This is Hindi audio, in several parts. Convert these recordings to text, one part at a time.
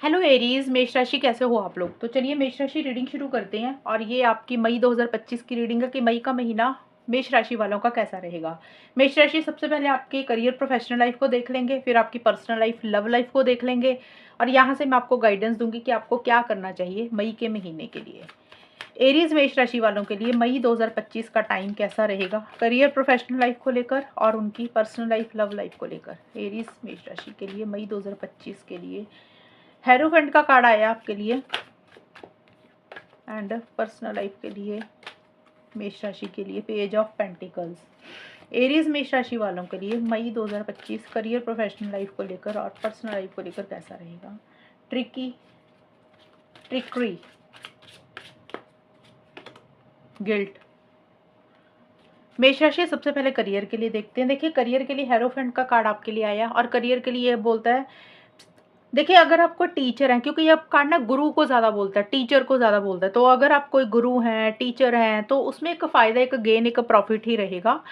हेलो एरीज, मेष राशि कैसे हो आप लोग। तो चलिए मेष राशि रीडिंग शुरू करते हैं। और ये आपकी मई 2025 की रीडिंग है कि मई का महीना मेष राशि वालों का कैसा रहेगा। मेष राशि सबसे पहले आपके करियर प्रोफेशनल लाइफ को देख लेंगे, फिर आपकी पर्सनल लाइफ लव लाइफ को देख लेंगे। और यहाँ से मैं आपको गाइडेंस दूंगी कि आपको क्या करना चाहिए मई के महीने के लिए। एरीज मेष राशि वालों के लिए मई 2025 का टाइम कैसा रहेगा करियर प्रोफेशनल लाइफ को लेकर और उनकी पर्सनल लाइफ लव लाइफ को लेकर। एरीज मेष राशि के लिए मई 2025 के लिए हेरोफेंट का कार्ड आया आपके लिए एंड पर्सनल लाइफ के लिए मेष राशि के लिए पेज ऑफ पेंटिकल्स। एरीज मेष राशि वालों के लिए मई 2025 करियर प्रोफेशनल लाइफ को लेकर और पर्सनल लाइफ को लेकर कैसा रहेगा। Trickery, guilt. मेष राशि सबसे पहले करियर के लिए देखते हैं। देखिए करियर के लिए हेरोफेंट का कार्ड आपके लिए आया और करियर के लिए बोलता है, देखिए अगर आप कोई टीचर हैं, क्योंकि ये कार्ड ना गुरु को ज़्यादा बोलता है, टीचर को ज़्यादा बोलता है, तो अगर आप कोई गुरु हैं, टीचर हैं, तो उसमें एक फ़ायदा, एक गेन, एक प्रॉफिट ही रहेगा।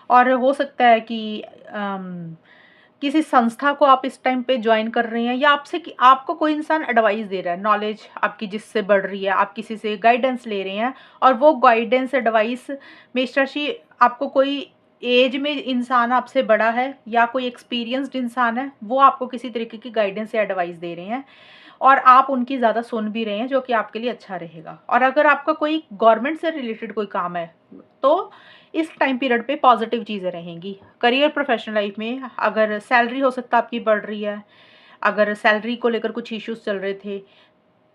और हो सकता है कि किसी संस्था को आप इस टाइम पे ज्वाइन कर रहे हैं या आपको कोई इंसान एडवाइस दे रहा है, नॉलेज आपकी जिससे बढ़ रही है, आप किसी से गाइडेंस ले रहे हैं और वो गाइडेंस एडवाइस मेष राशि आपको कोई एज में इंसान आपसे बड़ा है या कोई एक्सपीरियंस्ड इंसान है, वो आपको किसी तरीके की गाइडेंस या एडवाइस दे रहे हैं और आप उनकी ज़्यादा सुन भी रहे हैं, जो कि आपके लिए अच्छा रहेगा। और अगर आपका कोई गवर्नमेंट से रिलेटेड कोई काम है तो इस टाइम पीरियड पे पॉजिटिव चीज़ें रहेंगी। करियर प्रोफेशनल लाइफ में अगर सैलरी हो सकता है आपकी बढ़ रही है, अगर सैलरी को लेकर कुछ इश्यूज चल रहे थे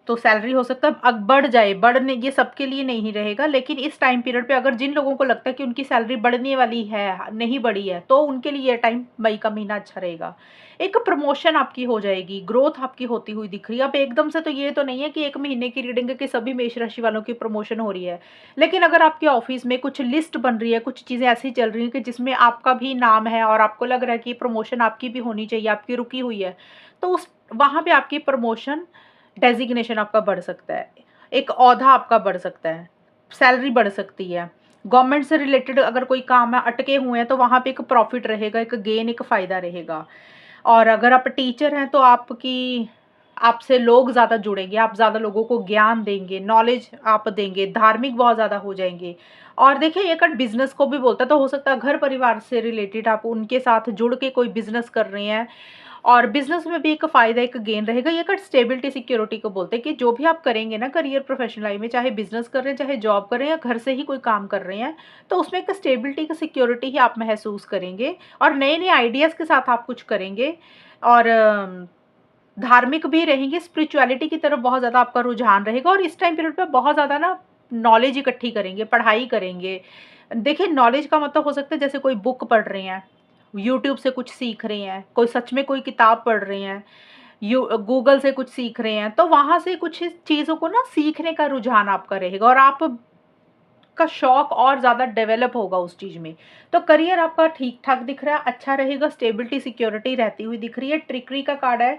तो सैलरी हो सकता है अब बढ़ जाए। बढ़ने ये सबके लिए नहीं रहेगा, लेकिन इस टाइम पीरियड पे अगर जिन लोगों को लगता है कि उनकी सैलरी बढ़ने वाली है, नहीं बढ़ी है, तो उनके लिए ये टाइम मई का महीना अच्छा रहेगा। एक प्रमोशन आपकी हो जाएगी, ग्रोथ आपकी होती हुई दिख रही है। अब एकदम से तो ये तो नहीं है कि एक महीने की रीडिंग है कि सभी मेष राशि वालों की प्रमोशन हो रही है, लेकिन अगर आपके ऑफिस में कुछ लिस्ट बन रही है, कुछ चीज़ें ऐसी चल रही हैं कि जिसमें आपका भी नाम है और आपको लग रहा है कि प्रमोशन आपकी भी होनी चाहिए, आपकी रुकी हुई है, तो उस वहाँ पे आपकी प्रमोशन डेजिग्नेशन आपका बढ़ सकता है, एक ओहदा आपका बढ़ सकता है, सैलरी बढ़ सकती है। गवर्नमेंट से रिलेटेड अगर कोई काम है, अटके हुए हैं, तो वहाँ पे एक प्रॉफिट रहेगा, एक गेन, एक फ़ायदा रहेगा। और अगर आप टीचर हैं तो आपसे लोग ज़्यादा जुड़ेंगे, आप ज़्यादा लोगों को ज्ञान देंगे, नॉलेज आप देंगे, धार्मिक बहुत ज़्यादा हो जाएंगे। और देखिए ये कार्ड बिजनेस को भी बोलता है, तो हो सकता है घर परिवार से रिलेटेड आप उनके साथ जुड़ के कोई बिजनेस कर रहे हैं और बिजनेस में भी एक फ़ायदा, एक गेन रहेगा। ये कार्ड स्टेबिलिटी सिक्योरिटी को बोलते हैं कि जो भी आप करेंगे ना करियर प्रोफेशनल लाइफ में, चाहे बिजनेस कर रहे हैं, चाहे जॉब कर रहे हैं, या घर से ही कोई काम कर रहे हैं, तो उसमें एक स्टेबिलिटी की सिक्योरिटी ही आप महसूस करेंगे और नए नए आइडियाज़ के साथ आप कुछ करेंगे। और धार्मिक भी रहेंगे, स्पिरिचुअलिटी की तरफ बहुत ज़्यादा आपका रुझान रहेगा और इस टाइम पीरियड पे बहुत ज़्यादा ना नॉलेज इकट्ठी करेंगे, पढ़ाई करेंगे। देखिए नॉलेज का मतलब हो सकता है जैसे कोई बुक पढ़ रहे हैं, यूट्यूब से कुछ सीख रहे हैं, कोई सच में कोई किताब पढ़ रहे हैं, गूगल से कुछ सीख रहे हैं, तो वहाँ से कुछ चीज़ों को ना सीखने का रुझान आपका रहेगा और आप का शौक और ज़्यादा डेवलप होगा उस चीज़ में। तो करियर आपका ठीक ठाक दिख रहा है, अच्छा रहेगा, स्टेबिलिटी सिक्योरिटी रहती हुई दिख रही है। ट्रिकरी का कार्ड है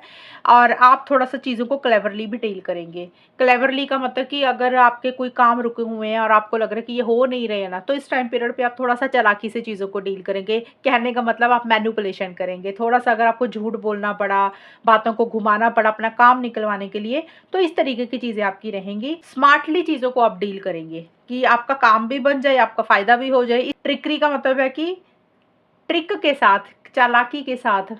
और आप थोड़ा सा चीज़ों को क्लेवरली भी डील करेंगे। क्लेवरली का मतलब कि अगर आपके कोई काम रुके हुए हैं और आपको लग रहा है कि ये हो नहीं रहे हैं ना, तो इस टाइम पीरियड पे आप थोड़ा सा चालाकी से चीज़ों को डील करेंगे। कहने का मतलब आप मैनिपुलेशन करेंगे थोड़ा सा। अगर आपको झूठ बोलना पड़ा, बातों को घुमाना पड़ा अपना काम निकलवाने के लिए, तो इस तरीके की चीज़ें आपकी रहेंगी। स्मार्टली चीज़ों को आप डील करेंगे कि आपका काम भी बन जाए, आपका फ़ायदा भी हो जाए। इस ट्रिकरी का मतलब है कि ट्रिक के साथ, चालाकी के साथ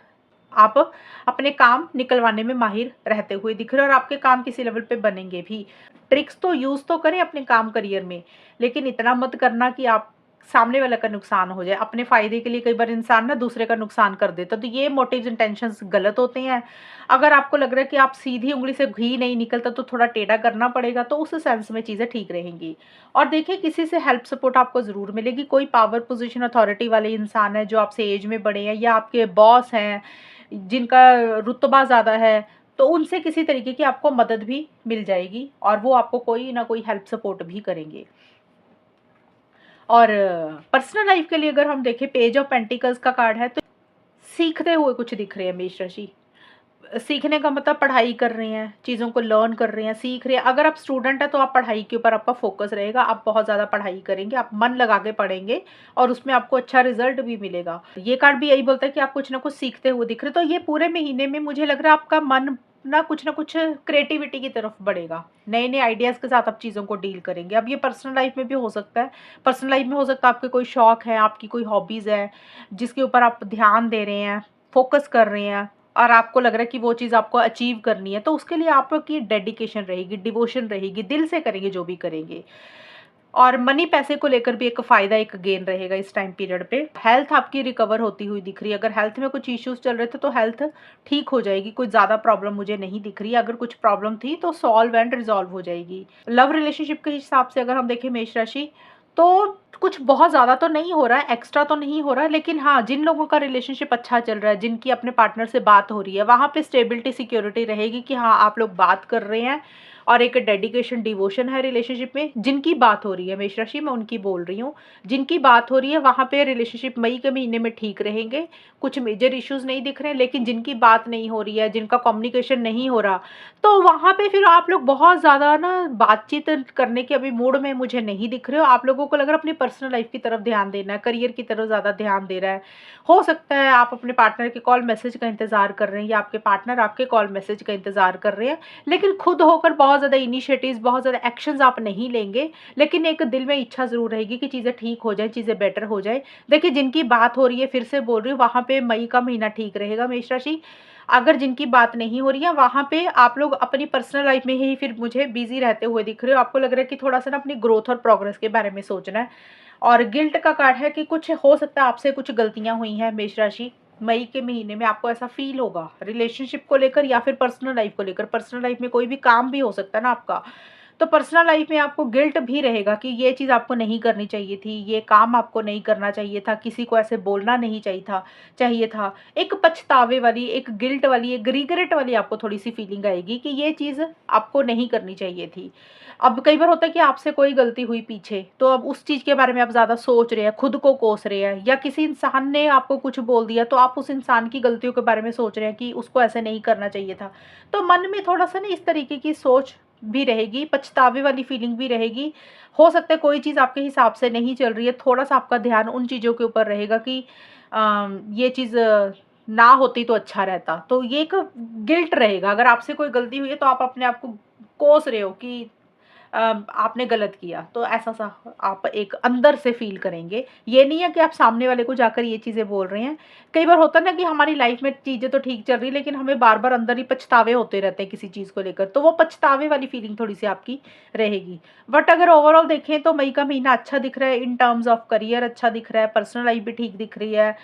आप अपने काम निकलवाने में माहिर रहते हुए दिख रहे हो और आपके काम किसी लेवल पे बनेंगे भी। ट्रिक्स तो यूज़ तो करें अपने काम करियर में, लेकिन इतना मत करना कि आप सामने वाले का नुकसान हो जाए। अपने फ़ायदे के लिए कई बार इंसान ना दूसरे का नुकसान कर देता है, तो ये मोटिव्स इंटेंशंस गलत होते हैं। अगर आपको लग रहा है कि आप सीधी उंगली से घी नहीं निकलता तो थोड़ा टेढ़ा करना पड़ेगा, तो उस सेंस में चीज़ें ठीक रहेंगी। और देखिए किसी से हेल्प सपोर्ट आपको ज़रूर मिलेगी। कोई पावर पोजीशन अथॉरिटी वाले इंसान है जो आपसे एज में बड़े हैं या आपके बॉस हैं जिनका रुतबा ज़्यादा है, तो उनसे किसी तरीके की आपको मदद भी मिल जाएगी और वो आपको कोई ना कोई हेल्प सपोर्ट भी करेंगे। और पर्सनल लाइफ के लिए अगर हम देखें, पेज ऑफ पेंटिकल्स का कार्ड है, तो सीखते हुए कुछ दिख रहे हैं मेष राशि। सीखने का मतलब पढ़ाई कर रहे हैं, चीज़ों को लर्न कर रहे हैं, सीख रहे हैं। अगर आप स्टूडेंट हैं तो आप पढ़ाई के ऊपर आपका फोकस रहेगा, आप बहुत ज़्यादा पढ़ाई करेंगे, आप मन लगा के पढ़ेंगे और उसमें आपको अच्छा रिजल्ट भी मिलेगा। ये कार्ड भी यही बोलता है कि आप कुछ ना कुछ सीखते हुए दिख रहे हैं। तो ये पूरे महीने में मुझे लग रहा है आपका मन ना कुछ क्रिएटिविटी की तरफ बढ़ेगा, नए नए आइडियाज़ के साथ आप चीज़ों को डील करेंगे। अब ये पर्सनल लाइफ में भी हो सकता है, पर्सनल लाइफ में हो सकता है आपके कोई शौक है, आपकी कोई हॉबीज़ है जिसके ऊपर आप ध्यान दे रहे हैं, फोकस कर रहे हैं और आपको लग रहा है कि वो चीज़ आपको अचीव करनी है, तो उसके लिए आपकी डेडिकेशन रहेगी, डिवोशन रहेगी, दिल से करेंगे जो भी करेंगे। और मनी पैसे को लेकर भी एक फ़ायदा, एक गेन रहेगा इस टाइम पीरियड पे। हेल्थ आपकी रिकवर होती हुई दिख रही है। अगर हेल्थ में कुछ इश्यूज़ चल रहे थे तो हेल्थ ठीक हो जाएगी, कोई ज़्यादा प्रॉब्लम मुझे नहीं दिख रही है। अगर कुछ प्रॉब्लम थी तो सॉल्व एंड रिज़ॉल्व हो जाएगी। लव रिलेशनशिप के हिसाब से अगर हम देखें मेष राशि, तो कुछ बहुत ज़्यादा तो नहीं हो रहा है, एक्स्ट्रा तो नहीं हो रहा है, लेकिन हाँ, जिन लोगों का रिलेशनशिप अच्छा चल रहा है, जिनकी अपने पार्टनर से बात हो रही है, वहाँ पे स्टेबिलिटी, सिक्योरिटी रहेगी कि हाँ, आप लोग बात कर रहे हैं और एक डेडिकेशन, डिवोशन है रिलेशनशिप में। जिनकी बात हो रही है मेष राशि, मैं उनकी बोल रही हूँ, जिनकी बात हो रही है वहाँ पे रिलेशनशिप मई के महीने में ठीक रहेंगे, कुछ मेजर इश्यूज़ नहीं दिख रहे हैं। लेकिन जिनकी बात नहीं हो रही है, जिनका कम्युनिकेशन नहीं हो रहा, तो वहाँ पे फिर आप लोग बहुत ज़्यादा ना बातचीत करने के अभी मूड में मुझे नहीं दिख रहे हो। आप लोगों को लग रहा है अपनी पर्सनल लाइफ की तरफ ध्यान देना है, करियर की तरफ ज़्यादा ध्यान दे रहा है। हो सकता है आप अपने पार्टनर के कॉल मैसेज का इंतज़ार कर रहे हैं या आपके पार्टनर आपके कॉल मैसेज का इंतज़ार कर रहे हैं, लेकिन खुद होकर बहुत ज़्यादा इनिशिएटिव्स, बहुत ज़्यादा एक्शंस आप नहीं लेंगे। लेकिन एक दिल में इच्छा ज़रूर रहेगी कि चीज़ें ठीक हो जाएँ, चीज़ें बेटर हो जाए। देखिए, जिनकी बात हो रही है, फिर से बोल रही हूँ, वहाँ पे मई का महीना ठीक रहेगा मेष राशि। अगर जिनकी बात नहीं हो रही है, वहाँ पे आप लोग अपनी पर्सनल लाइफ में ही फिर मुझे बिज़ी रहते हुए दिख रहे हो। आपको लग रहा है कि थोड़ा-सा ना अपनी ग्रोथ और प्रोग्रेस के बारे में सोचना है। और गिल्ट का कार्ड है कि कुछ हो सकता है आपसे कुछ गलतियाँ हुई हैं मेष राशि। मई के महीने में आपको ऐसा फ़ील होगा रिलेशनशिप को लेकर या फिर पर्सनल लाइफ़ को लेकर। पर्सनल लाइफ़ में कोई भी काम भी हो सकता है ना आपका। तो पर्सनल लाइफ में आपको गिल्ट भी रहेगा कि ये चीज़ आपको नहीं करनी चाहिए थी, ये काम आपको नहीं करना चाहिए था, किसी को ऐसे बोलना नहीं चाहिए था। एक पछतावे वाली, एक गिल्ट वाली, एक रिग्रेट वाली आपको थोड़ी-सी फीलिंग आएगी कि ये चीज़ आपको नहीं करनी चाहिए थी। अब कई बार होता है कि आपसे कोई गलती हुई पीछे, तो अब उस चीज़ के बारे में आप ज़्यादा सोच रहे हैं, खुद को कोस रहे हैं, या किसी इंसान ने आपको कुछ बोल दिया तो आप उस इंसान की गलतियों के बारे में सोच रहे हैं कि उसको ऐसे नहीं करना चाहिए था। तो मन में थोड़ा-सा ना इस तरीके की सोच भी रहेगी, पछतावे वाली फीलिंग भी रहेगी। हो सकता है कोई चीज़ आपके हिसाब से नहीं चल रही है, थोड़ा-सा आपका ध्यान उन चीज़ों के ऊपर रहेगा कि ये चीज़ ना होती तो अच्छा रहता। तो ये एक गिल्ट रहेगा, अगर आपसे कोई गलती हुई है तो आप अपने आप को कोस रहे हो कि आपने गलत किया, तो ऐसा-सा आप एक अंदर से फ़ील करेंगे। ये नहीं है कि आप सामने वाले को जाकर ये चीज़ें बोल रहे हैं। कई बार होता है ना कि हमारी लाइफ़ में चीज़ें तो ठीक चल रही है, लेकिन हमें बार-बार अंदर ही पछतावे होते रहते हैं किसी चीज़ को लेकर, तो वो पछतावे वाली फ़ीलिंग थोड़ी-सी आपकी रहेगी। बट अगर ओवरऑल देखें तो मई का महीना अच्छा दिख रहा है, इन टर्म्स ऑफ करियर अच्छा दिख रहा है, पर्सनल लाइफ़ भी ठीक दिख रही है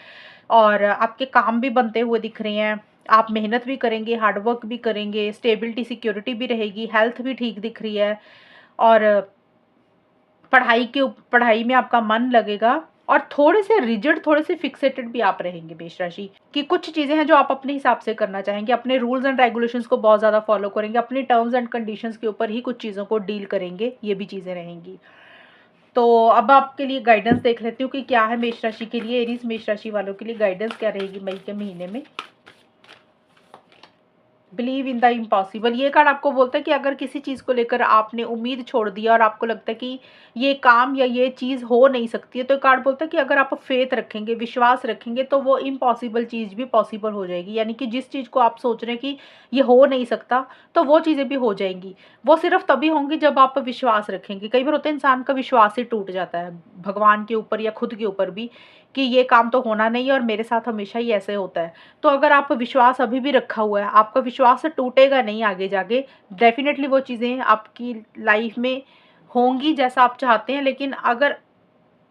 और आपके काम भी बनते हुए दिख रहे हैं। आप मेहनत भी करेंगे, हार्ड वर्क भी करेंगे, स्टेबिलिटी, सिक्योरिटी भी रहेगी, हेल्थ भी ठीक दिख रही है और पढ़ाई में आपका मन लगेगा और थोड़े से रिजिड, थोड़े से फिक्सेटेड भी आप रहेंगे मेष राशि, कि कुछ चीज़ें हैं जो आप अपने हिसाब से करना चाहेंगे, अपने रूल्स एंड रेगुलेशंस को बहुत ज़्यादा फॉलो करेंगे, अपनी टर्म्स एंड कंडीशंस के ऊपर ही कुछ चीज़ों को डील करेंगे, ये भी चीज़ें रहेंगी। तो अब आपके लिए गाइडेंस देख लेती हूँ कि क्या है मेष राशि के लिए, एरीज मेष राशि वालों के लिए गाइडेंस क्या रहेगी मई के महीने में। बिलीव इन द इम्पॉसिबल, ये कार्ड आपको बोलता है कि अगर किसी चीज़ को लेकर आपने उम्मीद छोड़ दिया और आपको लगता है कि ये काम या ये चीज़ हो नहीं सकती है, तो कार्ड बोलता है कि अगर आप फेथ रखेंगे, विश्वास रखेंगे, तो वो इम्पॉसिबल चीज़ भी पॉसिबल हो जाएगी। यानी कि जिस चीज़ को आप सोच रहे हैं कि ये हो नहीं सकता, तो वो चीज़ें भी हो जाएंगी। वो सिर्फ तभी होंगी जब आप विश्वास रखेंगे। कई बार होता है इंसान का विश्वास ही टूट जाता है भगवान के ऊपर या खुद के ऊपर भी, कि ये काम तो होना नहीं है और मेरे साथ हमेशा ही ऐसे होता है। तो अगर आप विश्वास अभी भी रखा हुआ है, आपका विश्वास टूटेगा नहीं आगे जाके, डेफ़िनेटली वो चीज़ें आपकी लाइफ़ में होंगी जैसा आप चाहते हैं। लेकिन अगर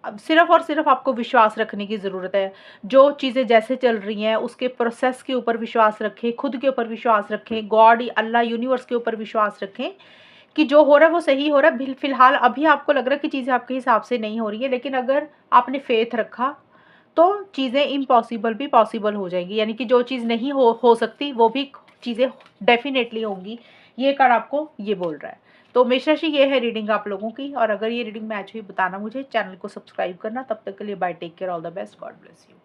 अब सिर्फ़ और सिर्फ़ आपको विश्वास रखने की ज़रूरत है। जो चीज़ें जैसे चल रही हैं उसके प्रोसेस के ऊपर विश्वास रखें, खुद के ऊपर विश्वास रखें, गॉड, अल्लाह, यूनिवर्स के ऊपर विश्वास रखें कि जो हो रहा है वो सही हो रहा है। फ़िलहाल अभी आपको लग रहा है कि चीज़ें आपके हिसाब से नहीं हो रही है, लेकिन अगर आपने फ़ेथ रखा तो चीज़ें इम्पॉसिबल भी पॉसिबल हो जाएँगी। यानी कि जो चीज़ नहीं हो सकती वो भी चीज़ें डेफ़िनेटली होंगी। ये कार्ड आपको ये बोल रहा है। तो मेष राशि, ये है रीडिंग आप लोगों की, और अगर ये रीडिंग मैच हुई बताना मुझे, चैनल को सब्सक्राइब करना। तब तक के लिए bye, take care, all the best, God bless you.